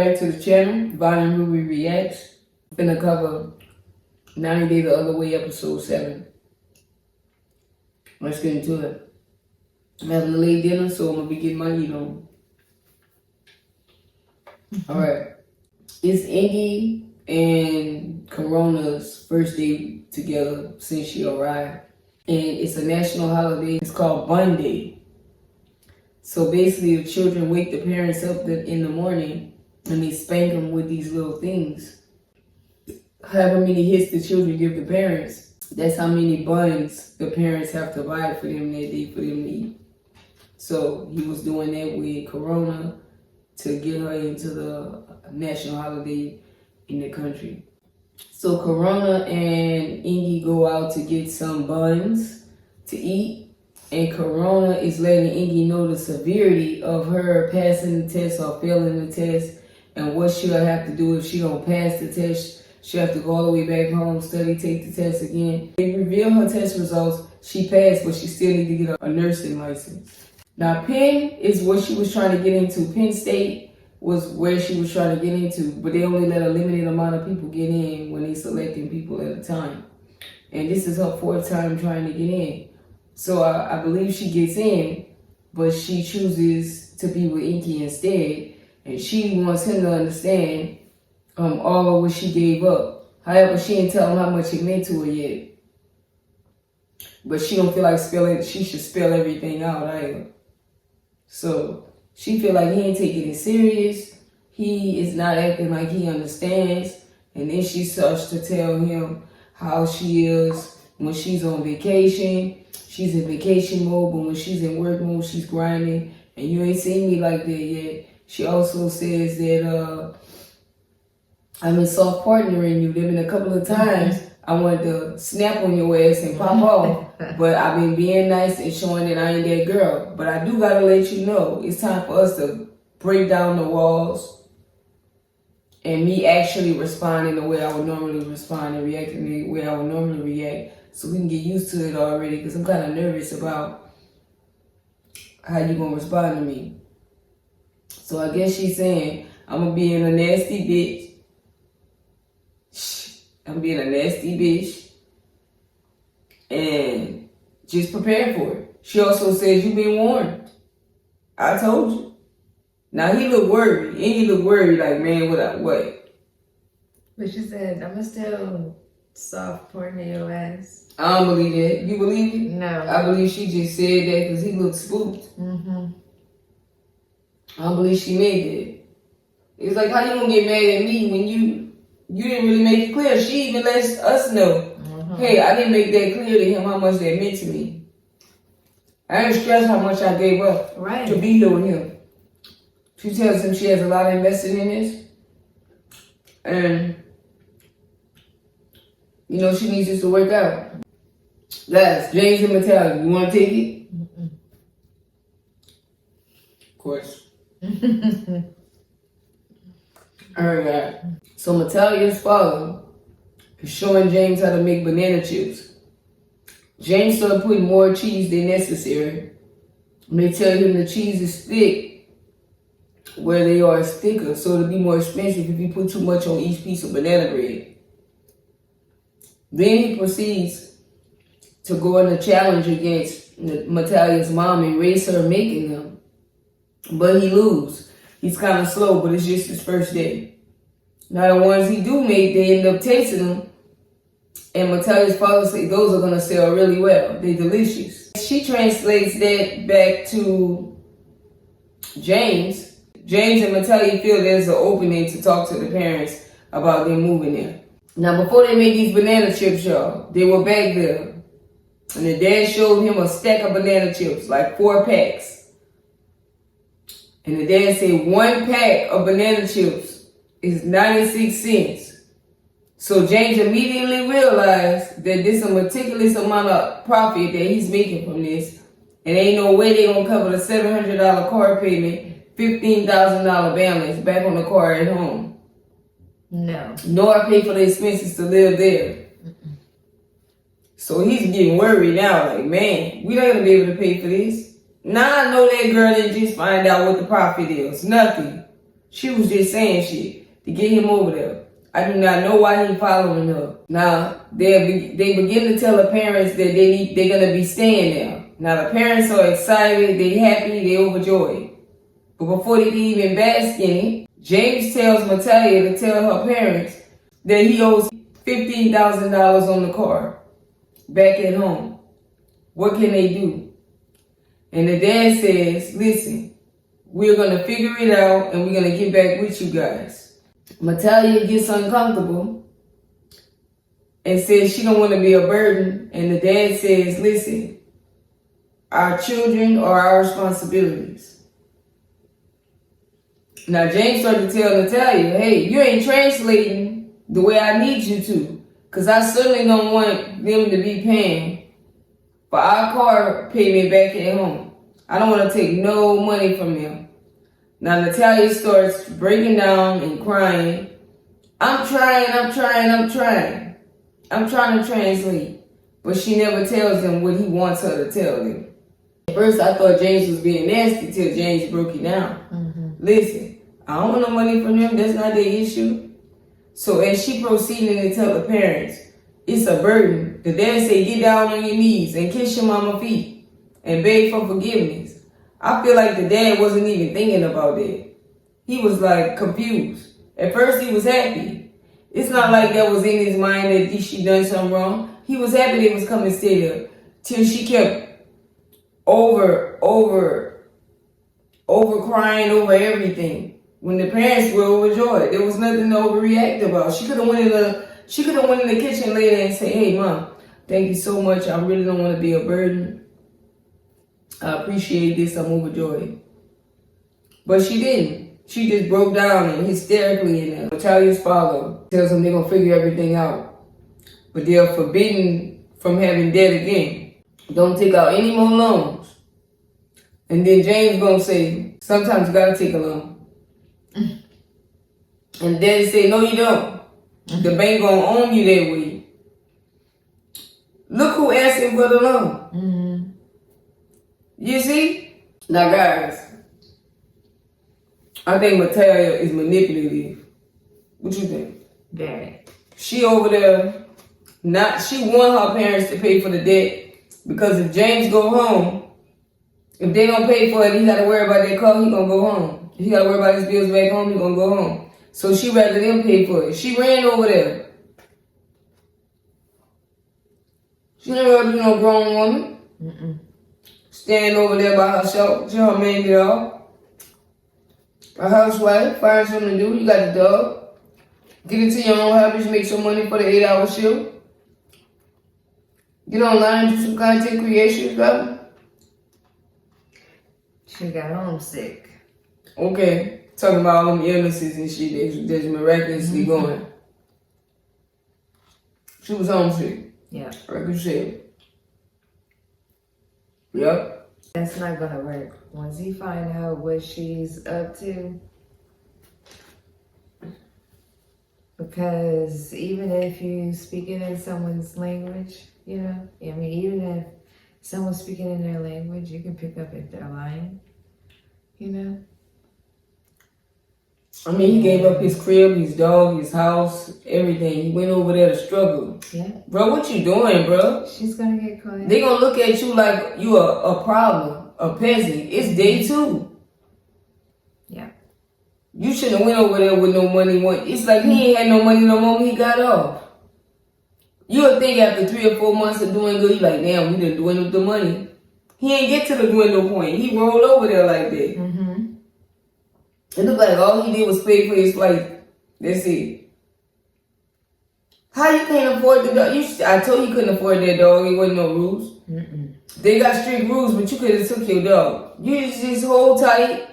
back to the channel, Volume Ruby Reacts. I'm finna cover 90 Day the Other Way, episode 7. Let's get into it. I'm having a late dinner, so I'm gonna be getting my eat on. Alright. It's Iggy and Corona's first day together since she arrived. And it's a national holiday. It's called Bun Day. So basically, the children wake the parents up in the morning and they spank them with these little things. However many hits the children give the parents, that's how many buns the parents have to buy for them that day for them to eat. So he was doing that with Corona to get her into the national holiday in the country. So Corona and Iggy go out to get some buns to eat. And Corona is letting Iggy know the severity of her passing the test or failing the test and what she'll have to do if she don't pass the test. She'll have to go all the way back home, study, take the test again. They reveal her test results. She passed, but she still needs to get a nursing license. Now, Penn is what she was trying to get into. Penn State was where she was trying to get into, but they only let a limited amount of people get in when they selecting people at a time. And this is her fourth time trying to get in. So I believe she gets in, but she chooses to be with Inky instead. And she wants him to understand all of what she gave up. However, she didn't tell him how much it meant to her yet. But she don't feel like she should spell everything out either. So she feel like he ain't taking it serious. He is not acting like he understands. And then she starts to tell him how she is when she's on vacation. She's in vacation mode, but when she's in work mode, she's grinding. And you ain't seen me like that yet. She also says that I'm in soft partnering you. There been a couple of times I wanted to snap on your ass and pop off. But I've been being nice and showing that I ain't that girl. But I do gotta let you know, it's time for us to break down the walls. And me actually responding the way I would normally respond and reacting the way I would normally react. So we can get used to it already, because I'm kind of nervous about how you going to respond to me. So I guess she's saying, I'm going to be in a nasty bitch. I'm being a nasty bitch. And just prepare for it. She also says, you've been warned. I told you. Now he looked worried. And he looked worried like, man, what? But she said, I'm still soft porn your ass. I don't believe that. You believe it? No. I believe she just said that because he looked spooked. Mm-hmm. I don't believe she made that. It's like, how you gonna get mad at me when you didn't really make it clear? She even lets us know, hey, I didn't make that clear to him how much that meant to me. I didn't stress how much I gave up to be here with him. She tells him she has a lot invested in this. And, you know, she needs this to work out. Guys, James and Natalia, you want to take it? Of course. Alright, so Natalia's father is showing James how to make banana chips. James started putting more cheese than necessary. And they tell him the cheese is thick where they are thicker, so it'll be more expensive if you put too much on each piece of banana bread. Then he proceeds to go in a challenge against Natalia's mom and race her making them. But he loses. He's kind of slow, but it's just his first day. Now the ones he do make, they end up tasting them. And Natalia's father says those are going to sell really well. They're delicious. She translates that back to James. James and Natalia feel there's an opening to talk to the parents about them moving there. Now before they made these banana chips, y'all, they were back there. And the dad showed him a stack of banana chips, like 4 packs. And the dad said 1 pack of banana chips is 96 cents. So James immediately realized that this is a meticulous amount of profit that he's making from this. And ain't no way they gonna cover the $700 car payment, $15,000 balance back on the car at home. No. Nor pay for the expenses to live there. So he's getting worried now, like, man, we not gonna be able to pay for this. Now I know that girl didn't just find out what the profit is. Nothing. She was just saying shit to get him over there. I do not know why he following her. Now, they begin to tell the parents that they're going to be staying there. Now, the parents are excited, they happy, they overjoyed. But before they can even bask in it, James tells Natalia to tell her parents that he owes $15,000 on the car back at home. What can they do? And the dad says, listen, we're going to figure it out and we're going to get back with you guys. Natalia gets uncomfortable and says she don't want to be a burden. And the dad says, listen, our children are our responsibilities. Now, James started to tell Natalia, hey, you ain't translating the way I need you to, because I certainly don't want them to be paying for our car payment back at home. I don't want to take no money from them. Now, Natalia starts breaking down and crying. I'm trying to translate. But she never tells them what he wants her to tell them. At first, I thought James was being nasty till James broke it down. Mm-hmm. Listen, I don't want no money from them. That's not their issue. So as she proceeded to tell the parents, it's a burden. The dad said, get down on your knees and kiss your mama's feet and beg for forgiveness. I feel like the dad wasn't even thinking about that. He was like confused. At first he was happy. It's not like that was in his mind that she done something wrong. He was happy they was coming stay there. Till she kept over crying over everything. When the parents were overjoyed, there was nothing to overreact about. She could have went in the kitchen later and say, hey mom, thank you so much. I really don't want to be a burden. I appreciate this. I'm overjoyed. But she didn't. She just broke down and hysterically in there. Natalia's father tells them they're going to figure everything out. But they're forbidden from having debt again. Don't take out any more loans. And then James going to say, sometimes you got to take a loan. And Daddy say, no, you don't. The bank going to own you that way. Look who asked him for the loan. Mm-hmm. You see? Now, guys, I think Natalia is manipulative. What you think? Very. She over there, she want her parents to pay for the debt because if James go home, if they don't pay for it, he got to worry about that car, he going to go home. If he got to worry about his bills back home, he going to go home. So she rather them pay for it. She ran over there. She never be no grown woman. Mm-mm. Stand over there by herself. She her man get off. A housewife, find something to do. You got the dog. Get into your own hobbies, make some money for the 8-hour shift. Get online, do some content creation, brother. She got homesick. Okay. Talking about all them illnesses and shit that's miraculously going. She was homesick. Yeah. Like you said. Yep. That's not gonna work. Once he find out what she's up to, because even if you speaking in someone's language, you know, I mean, even if someone's speaking in their language, you can pick up if they're lying, you know. I mean, he gave up his crib, his dog, his house, everything. He went over there to struggle. Yeah. Bro, what you doing, bro? She's gonna get caught. They gonna look at you like you a problem, a peasant. It's day 2. Yeah. You shouldn't have went over there with no money. It's like he ain't had no money no moment he got off. You would think after 3 or 4 months of doing good, you like, damn, we done dwindled the money. He ain't get to the dwindle point. He rolled over there like that. Mm-hmm. It looked like all he did was pay for his flight. That's it. How you can't afford the dog? I told you couldn't afford that dog. It wasn't no rules. Mm-mm. They got strict rules, but you could have took your dog. You just hold tight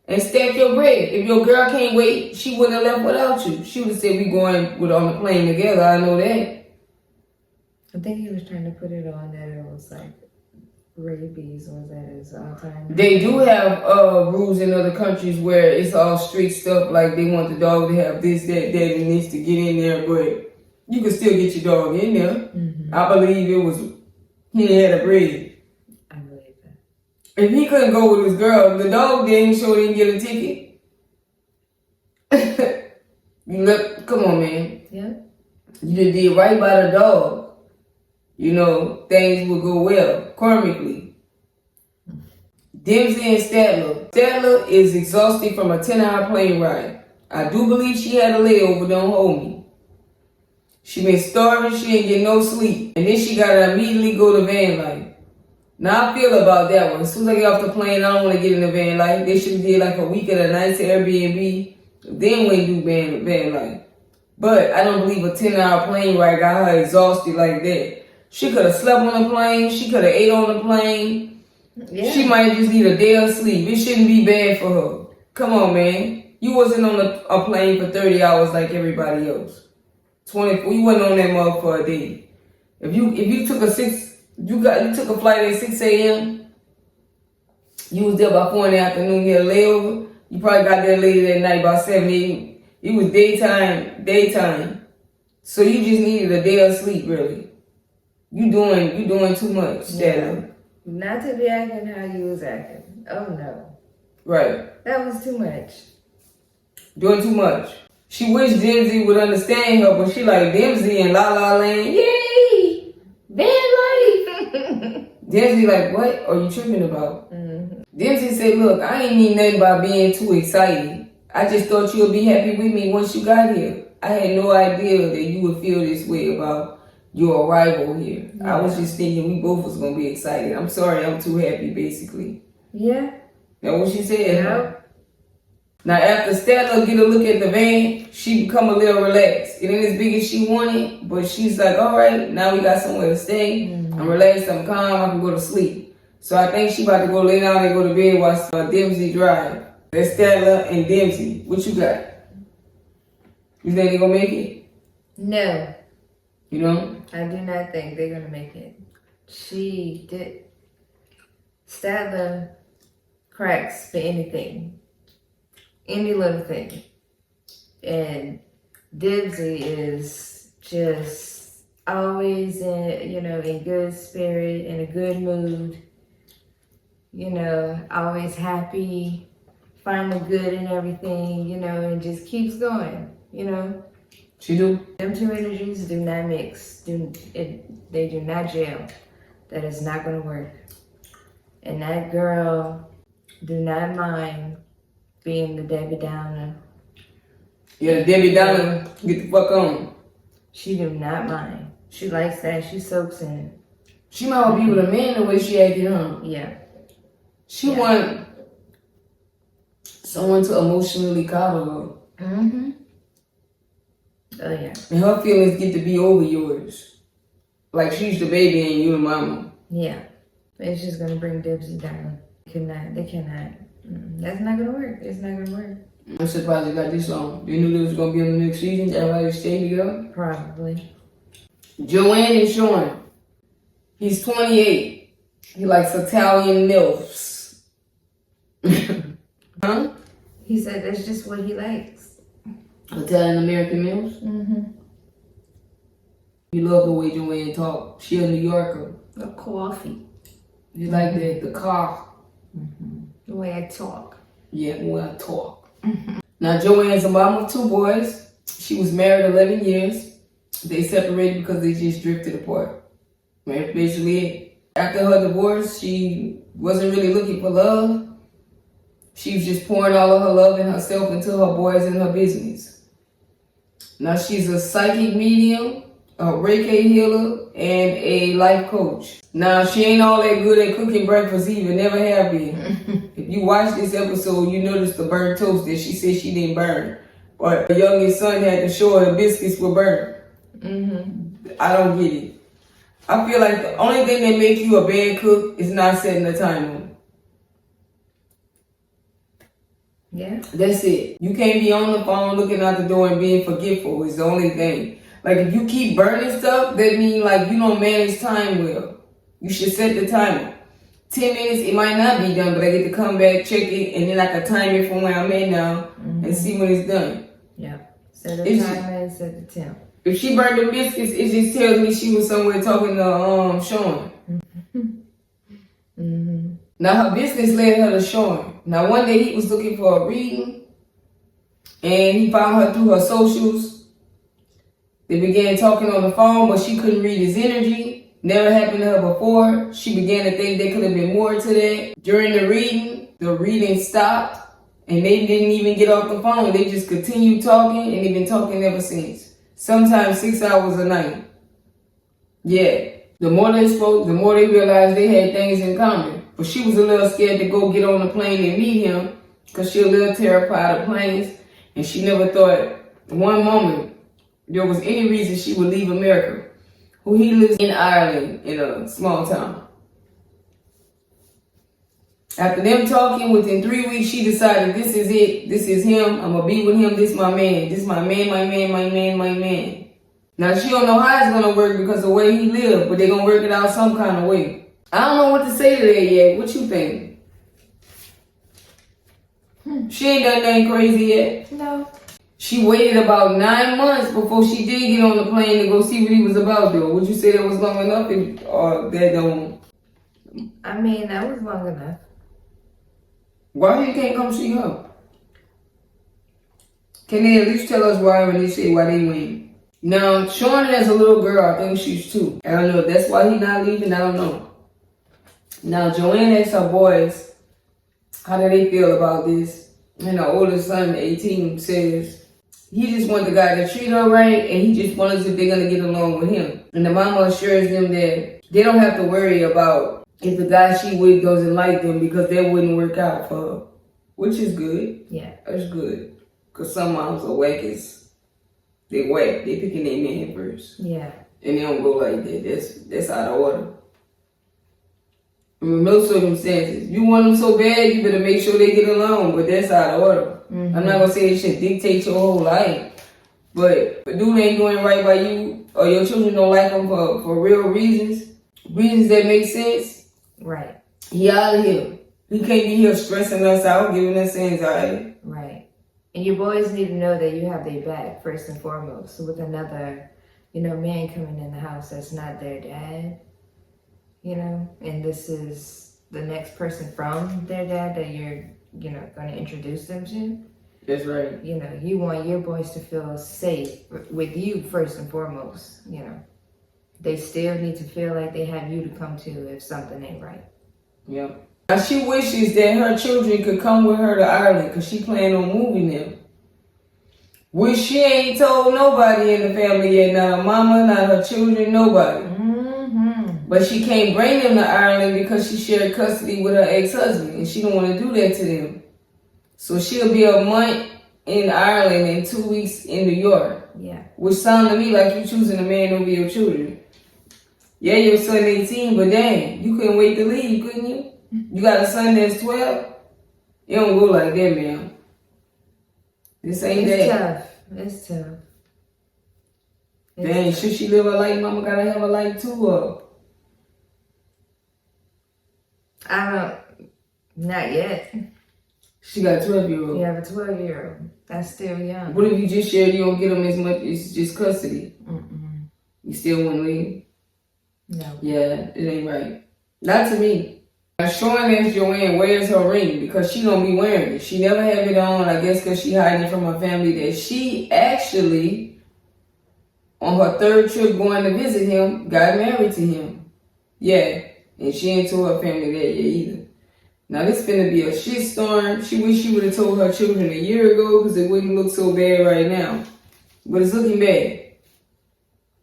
and stack your bread. If your girl can't wait, she wouldn't have left without you. She would have said, we going on the plane together. I know that. I think he was trying to put it on that it was like rabies, was that his time? They do have rules in other countries where it's all strict stuff, like they want the dog to have this, that, and this to get in there, but you can still get your dog in there. Mm-hmm. I believe it was, he had a breed. I believe that. If he couldn't go with his girl, the dog didn't get a ticket. You look, come on, man. Yeah. You just did right by the dog. You know, things will go well, karmically. Dempsey and Statler. Statler is exhausted from a 10-hour plane ride. I do believe she had a layover, don't hold me. She been starving, she ain't get no sleep. And then she gotta immediately go to van life. Now I feel about that one. As soon as I get off the plane, I don't want to get in the van life. They should have did like a week at a nice Airbnb. Then we do van life. But I don't believe a 10-hour plane ride got her exhausted like that. She could have slept on the plane. She could have ate on the plane. Yeah. She might just need a day of sleep. It shouldn't be bad for her. Come on, man. You wasn't on a plane for 30 hours like everybody else. 24. You wasn't on that mug for a day. If you took a flight at 6 a.m. You was there by 4 in the afternoon. You had a layover. You probably got there later that night by 7 a.m. It was daytime. So you just needed a day of sleep, really. You doing too much, yeah. Not to be acting how you was acting. Oh no. Right. That was too much. Doing too much. She wished Dempsey would understand her, but she like Dempsey and La La Land. Yay! Van life. Dempsey like, what are you tripping about? Mm-hmm. Dempsey said, look, I ain't mean nothing by being too excited. I just thought you would be happy with me once you got here. I had no idea that you would feel this way about your arrival here. Yeah. I was just thinking we both was gonna be excited. I'm sorry, I'm too happy, basically. Yeah. That's what she said. Yeah. Now after Statler get a look at the van, she become a little relaxed. It ain't as big as she wanted, but she's like, all right, now we got somewhere to stay. Mm-hmm. I'm relaxed, I'm calm, I can go to sleep. So I think she about to go lay down and go to bed while Dempsey drive. That's Statler and Dempsey. What you got? You think they gonna make it? No. You know? I do not think they're gonna make it. She did. Statler cracks for anything. Any little thing. And Dempsey is just always in good spirit, in a good mood. Always happy, finding good in everything, and just keeps going, She do? Them two energies do not mix. They do not gel. That is not going to work. And that girl do not mind being the Debbie Downer. Yeah, the Debbie Downer, get the fuck on. She do not mind. She likes that. She soaks in it. She might well be with a man the way she acted, huh? Yeah. She want someone to emotionally coddle her. Mm-hmm. Oh, yeah. And her feelings get to be over yours. Like she's the baby and you the mama. Yeah. It's just going to bring Dempsey down. They cannot. That's not going to work. It's not going to work. I'm surprised they got this long. They knew they was going to be on the next season. Everybody stayed together. Probably. Joanne and Sean. He's 28. He likes Italian MILFs. Huh? He said that's just what he likes. Italian American MILFs? Mm-hmm. You love the way Joanne talk. She a New Yorker. The coffee. You like the car. Mm-hmm. The way I talk. Yeah, the way I talk. Mm-hmm. Now Joanne's a mom of 2 boys. She was married 11 years. They separated because they just drifted apart. That's basically it. After her divorce, she wasn't really looking for love. She was just pouring all of her love and herself into her boys and her business. Now she's a psychic medium, a Reiki healer, and a life coach. Now she ain't all that good at cooking breakfast either, never have been. If you watch this episode, you notice the burnt toast that she said she didn't burn. But her youngest son had to show her the biscuits were burnt. Mm-hmm. I don't get it. I feel like the only thing that make you a bad cook is not setting the timer. Yeah. That's it. You can't be on the phone looking out the door and being forgetful is the only thing. Like if you keep burning stuff, that means like you don't manage time well. You should set the timer. 10 minutes, it might not be done, but I get to come back, check it, and then I can time it from where I'm at now and see when it's done. Yeah. Set the timer and set the temp. If she burned the biscuits, it just tells me she was somewhere talking to Sean. Mm-hmm. Now her business led her to Sean. Now one day he was looking for a reading, And he found her through her socials. They began talking on the phone, but she couldn't read his energy. Never happened to her before. She began to think there could have been more to that. During the reading stopped, and they didn't even get off the phone. They just continued talking, and they've been talking ever since. Sometimes 6 hours a night. Yeah. The more they spoke, the more they realized they had things in common. But she was a little scared to go get on the plane and meet him because she's a little terrified of planes. And she never thought one moment there was any reason she would leave America. He lives in Ireland in a small town. After them talking, within 3 weeks, she decided this is it. This is him. I'm going to be with him. This is my man. This is my man, my man, my man, my man. Now, she don't know how it's going to work because of the way he lived, but they're going to work it out some kind of way. I don't know what to say to that yet. What you think? She ain't done nothing crazy yet. No. She waited about 9 months before she did get on the plane to go see what he was about, though. Would you say that was long enough, or that don't? I mean, that was long enough. Why you can't come see her? Can they at least tell us why when they say why they went? Now, Sean has a little girl. I think she's 2. I don't know. That's why he's not leaving. I don't know. Now, Joanne asked her boys, how do they feel about this? And her oldest son, 18, says he just wants the guy to treat her right, and he just wonders if they're going to get along with him. And the mama assures them that they don't have to worry about if the guy she with doesn't like them because that wouldn't work out for her, which is good. Yeah. That's good. Because some moms are whack they whack. They picking their man first. Yeah. And they don't go like that. That's out of order. In most circumstances, you want them so bad, you better make sure they get along, but that's out of order. Mm-hmm. I'm not going to say it should dictate your whole life, but if a dude ain't doing right by you, or your children don't like him for real reasons that make sense, right? He out of here. He can't be here stressing us out, giving us anxiety. Right. And your boys need to know that you have their back, first and foremost. So with another, man coming in the house that's not their dad, and this is the next person from their dad that you're, going to introduce them to. That's right. You want your boys to feel safe with you first and foremost, They still need to feel like they have you to come to if something ain't right. Yep. Now she wishes that her children could come with her to Ireland because she planned on moving them. Which she ain't told nobody in the family yet. Not her mama, not her children, nobody. Mm-hmm. But she can't bring them to Ireland because she shared custody with her ex-husband. And she don't want to do that to them. So she'll be a month in Ireland and 2 weeks in New York. Yeah. Which sounds to me like you choosing a man over your children. Yeah, your son 18, but dang, you couldn't wait to leave, couldn't you? You got a son that's 12? It don't go like that, man. This ain't that. It's tough. Dang, should she live her life? Mama gotta have a life too, not yet. She got a 12-year-old. You have a 12-year-old. That's still young. What if you just shared you don't get them as much, it's just custody? Mm-mm. You still wouldn't leave? No. Yeah, it ain't right. Not to me. Sean asked Joanne, where's her ring? Because she don't be wearing it. She never have it on, I guess because she hiding it from her family, that she actually, on her 3rd trip going to visit him, got married to him. Yeah, and she ain't told her family that yet either. Now this finna be a shitstorm. She wish she would have told her children a year ago because it wouldn't look so bad right now. But it's looking bad.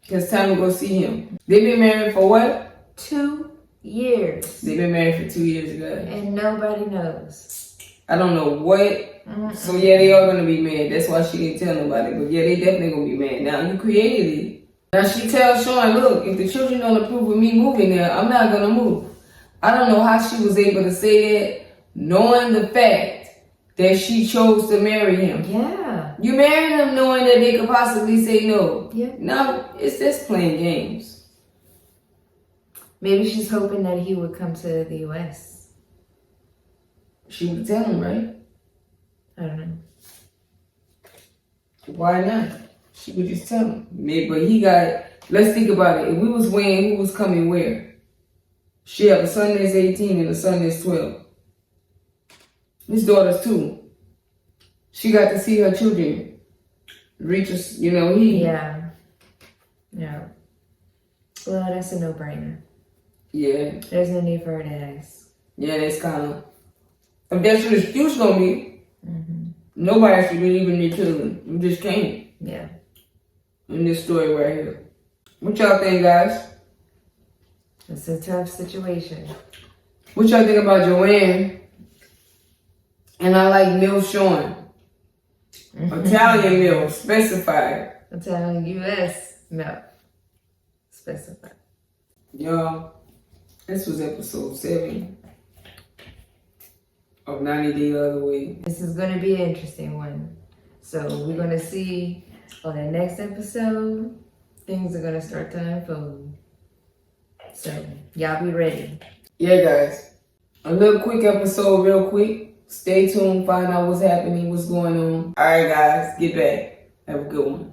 Because it's time to go see him. They've been married for what? 2 years. They've been married for 2 years, guys. And nobody knows. I don't know what. Mm-mm. So yeah, they are gonna be mad. That's why she didn't tell nobody. But yeah, they definitely gonna be mad. Now you created it. Now she tells Sean, look, if the children don't approve of me moving there, I'm not gonna move. I don't know how she was able to say that, knowing the fact that she chose to marry him. Yeah. You married him knowing that they could possibly say no. Yeah. No, it's just playing games. Maybe she's hoping that he would come to the U.S. She would tell him, right? I don't know. Why not? She would just tell him. Maybe, but he got, let's think about it. If we was weighing who was coming where, she have a son that's 18 and a son that's 12. His daughter's 2. she got to see her children reach us, you know, he. Yeah. Yeah. Well, that's a no-brainer. Yeah. There's no need for her to ask. Yeah, that's kind of. If that's what the excuse gonna be, Mm-hmm. nobody should be leaving their children. You just can't. Yeah. In this story right here. What y'all think, guys? It's a tough situation. What y'all think about Joanne? And I like Mills Sean. Italian milk, specified. Italian U.S. milk. Specified. Y'all, this was episode 7 of 90 Day The Other Way. This is going to be an interesting one. So we're going to see on the next episode, things are going to start to unfold. So y'all be ready. Yeah, guys. A little quick episode, real quick. Stay tuned, find out what's happening, what's going on. All right, guys, get back. Have a good one.